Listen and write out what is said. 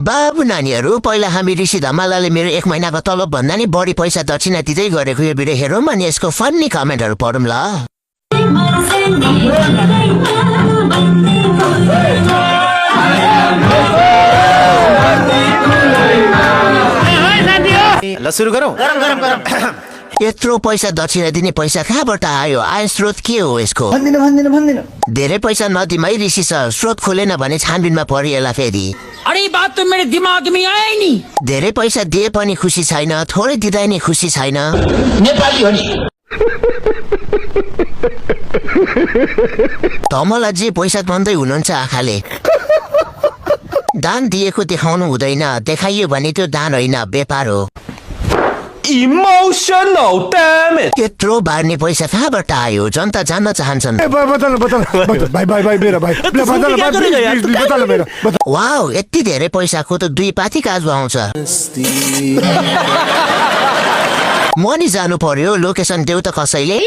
बाबु नानीहरू पहिला हामी ऋषि धमालाले मेरो 1 महिनाको तलब भन्दा नि बढी पैसा दक्षिणा दिँदै गरेको यो भिडियो हेरौँ अनि यसको फन्नी कमेन्टहरू पढौँ ल। ल सुरु गरौँ। यत्रो पैसा दक्षिणा दिने पैसा कहाँबाट आयो? आय स्रोत के हो यसको? भन्दिन। धेरै पैसा नदिमै ऋषि सर, स्रोत खोलेन भने छानबिनमा परिएला फेरि। अरे बात तो मेरे दिमाग में आया ही नहीं। धेरै पैसा दिए पनि खुसी छैन, थोरै दिँदा नि खुसी छैन। नेपाली हो नि। तमलाजी पैसा भन्दै हुनुहुन्छ आँखाले। दान दिएको देखाउनु हुँदैन, देखाइयो भने त्यो दान होइन, व्यापार हो। Emotional damage. यत्रो बार्ने पैसा कहाँबाट आयो? जनता जान्न चाहन्छन्। वाउ, यति धेरै पैसाको त 2 पाथी काजु आउँछ। म नि जानु पर्यो, लोकेसन देऊ त कसैले।